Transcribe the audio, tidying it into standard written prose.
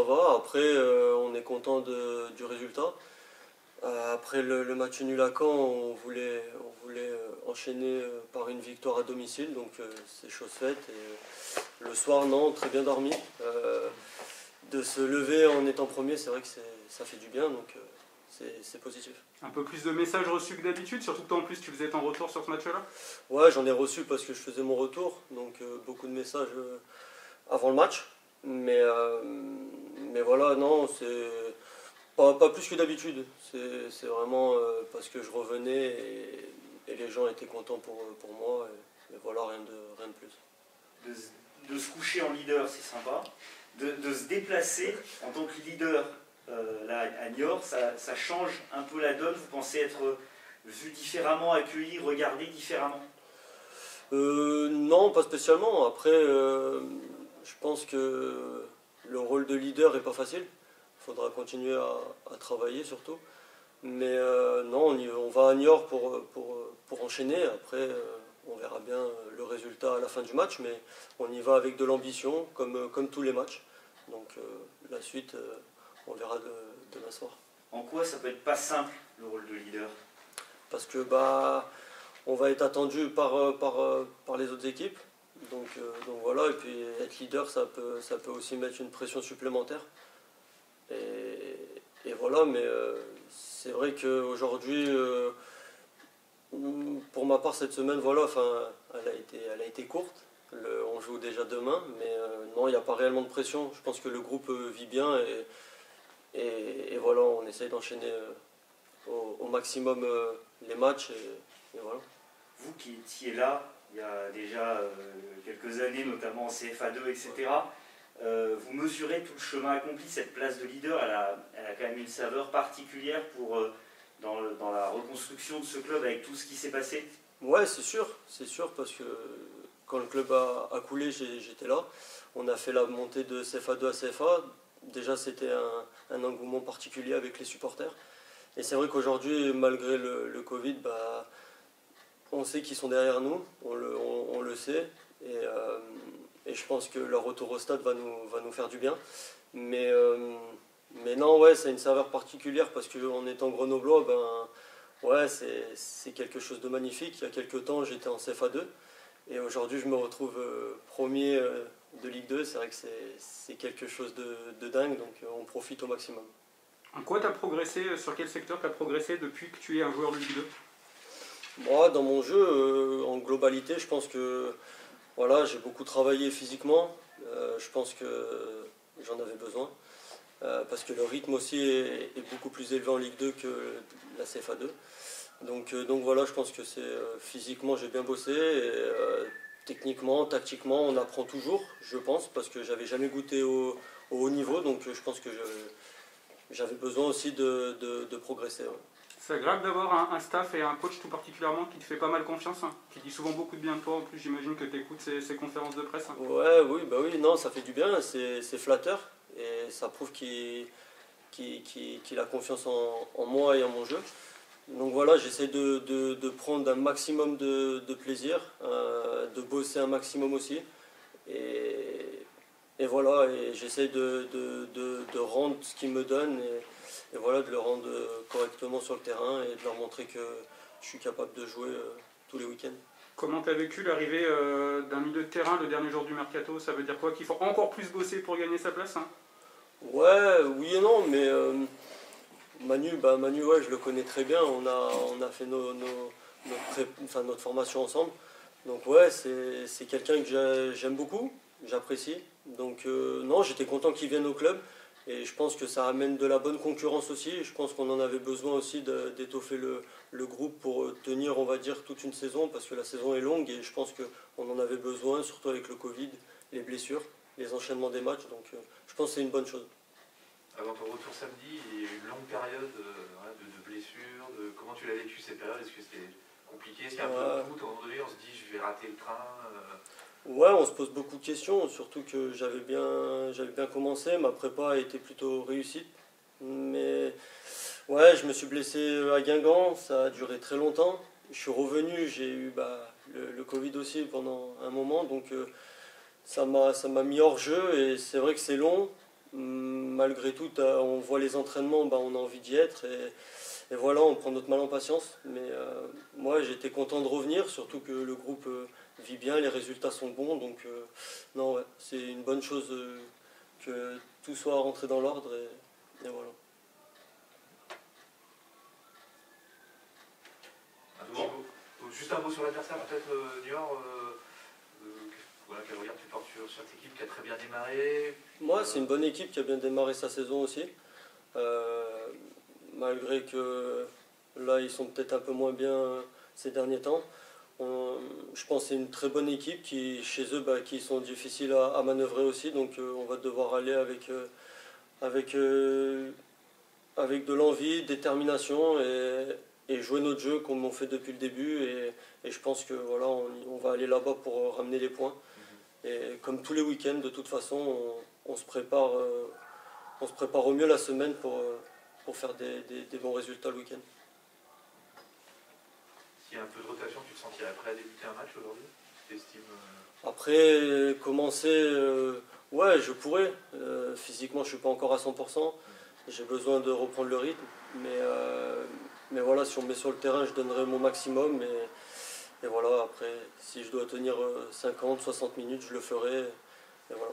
va. Après, on est content du résultat. Après le match nul à Caen, on voulait enchaîner par une victoire à domicile, donc c'est chose faite. Et, le soir, non, très bien dormi. De se lever en étant premier, c'est vrai que ça fait du bien, donc c'est positif. Un peu plus de messages reçus que d'habitude, surtout que toi en plus tu faisais ton retour sur ce match-là? Ouais, j'en ai reçu parce que je faisais mon retour, donc beaucoup de messages avant le match. Mais voilà, non, c'est pas plus que d'habitude. C'est vraiment parce que je revenais et les gens étaient contents pour moi. Et voilà, rien de plus. De se coucher en leader, c'est sympa. De se déplacer en tant que leader là, à Niort, ça change un peu la donne. Vous pensez être vu différemment, accueilli, regardé différemment? Non, pas spécialement. Après, je pense que le rôle de leader est pas facile. Il faudra continuer à travailler surtout. Mais non, on va à Niort pour enchaîner. Après, on verra bien le résultat à la fin du match. Mais on y va avec de l'ambition, comme tous les matchs. Donc la suite, on verra demain soir. En quoi ça peut être pas simple, le rôle de leader? Parce que on va être attendu par les autres équipes. Donc voilà, et puis être leader, ça peut aussi mettre une pression supplémentaire. Et voilà, mais c'est vrai qu'aujourd'hui, pour ma part, cette semaine, voilà, enfin, elle a été courte. On joue déjà demain, mais non, il n'y a pas réellement de pression. Je pense que le groupe vit bien et voilà, on essaye d'enchaîner au maximum les matchs et voilà. Vous qui étiez là il y a déjà quelques années, notamment en CFA2, etc., vous mesurez tout le chemin accompli. Cette place de leader, elle a quand même une saveur particulière dans la reconstruction de ce club avec tout ce qui s'est passé? Ouais, c'est sûr, parce que quand le club a coulé, j'étais là. On a fait la montée de CFA2 à CFA. Déjà, c'était un engouement particulier avec les supporters. Et c'est vrai qu'aujourd'hui, malgré le Covid, on sait qu'ils sont derrière nous, on le sait. Et je pense que leur retour au stade va nous faire du bien. Mais non, ouais, c'est une saveur particulière parce qu'en étant grenoblois, ouais, c'est quelque chose de magnifique. Il y a quelques temps, j'étais en CFA2 et aujourd'hui, je me retrouve premier de Ligue 2. C'est vrai que c'est quelque chose de dingue, donc on profite au maximum. En quoi tu as progressé, sur quel secteur tu as progressé depuis que tu es un joueur de Ligue 2? Moi, dans mon jeu, en globalité, je pense que voilà, j'ai beaucoup travaillé physiquement. Je pense que j'en avais besoin. Parce que le rythme aussi est beaucoup plus élevé en Ligue 2 que la CFA2. Donc voilà, je pense que physiquement j'ai bien bossé. Et, techniquement, tactiquement, on apprend toujours, je pense, parce que j'avais jamais goûté au haut niveau. Donc je pense que j'avais besoin aussi de progresser. Ouais. C'est agréable d'avoir un staff et un coach tout particulièrement qui te fait pas mal confiance, hein, qui dit souvent beaucoup de bien de toi. En plus, j'imagine que tu écoutes ces conférences de presse. Hein. Ouais, oui, non, ça fait du bien, c'est flatteur et ça prouve qu'il a confiance en moi et en mon jeu. Donc voilà, j'essaie de prendre un maximum de plaisir, de bosser un maximum aussi. Et voilà, et j'essaie de rendre ce qu'ils me donnent et voilà, de le rendre correctement sur le terrain et de leur montrer que je suis capable de jouer tous les week-ends. Comment tu as vécu l'arrivée d'un milieu de terrain le dernier jour du mercato? Ça veut dire quoi? Qu'il faut encore plus bosser pour gagner sa place, hein? Ouais, oui et non, mais Manu, ouais, je le connais très bien. On a fait notre formation ensemble. Donc ouais, c'est quelqu'un que j'aime beaucoup, j'apprécie. Donc non, j'étais content qu'il vienne au club. Et je pense que ça amène de la bonne concurrence aussi. Et je pense qu'on en avait besoin aussi d'étoffer le groupe pour tenir, on va dire, toute une saison, parce que la saison est longue et je pense qu'on en avait besoin, surtout avec le Covid, les blessures, les enchaînements des matchs. Donc je pense que c'est une bonne chose. Avant ton retour samedi, il y a eu une longue période de blessures. Comment tu l'as vécu cette période? Est-ce que c'était compliqué? Est-ce qu'il y a un peu de doute à un moment donné? On se dit, je vais rater le train Ouais, on se pose beaucoup de questions, surtout que j'avais bien commencé, ma prépa a été plutôt réussie. Mais ouais, je me suis blessé à Guingamp, ça a duré très longtemps. Je suis revenu, j'ai eu le Covid aussi pendant un moment, donc ça m'a mis hors jeu et c'est vrai que c'est long. malgré tout, on voit les entraînements, on a envie d'y être et voilà, on prend notre mal en patience. Mais moi, j'étais content de revenir, surtout que le groupe vit bien, les résultats sont bons. Donc, non, ouais, c'est une bonne chose que tout soit rentré dans l'ordre et voilà. Juste un mot sur l'adversaire, peut-être, Niort. Voilà, quel regard tu portes sur cette équipe qui a très bien démarré? Moi, c'est une bonne équipe qui a bien démarré sa saison aussi. Malgré que là, ils sont peut-être un peu moins bien ces derniers temps. Je pense que c'est une très bonne équipe qui, chez eux, qui sont difficiles à manœuvrer aussi. Donc, on va devoir aller avec de l'envie, détermination et jouer notre jeu comme on fait depuis le début. Et je pense que voilà, on va aller là-bas pour ramener les points. Et comme tous les week-ends, de toute façon, on se prépare au mieux la semaine pour faire des bons résultats le week-end. S'il y a un peu de rotation, tu te sentirais prêt à débuter un match aujourd'hui? Tu t'estimes Après, commencer, ouais, je pourrais. Physiquement, je ne suis pas encore à 100%. J'ai besoin de reprendre le rythme. Mais voilà, si on me met sur le terrain, je donnerai mon maximum. Et voilà, après, si je dois tenir 50, 60 minutes, je le ferai. Et voilà.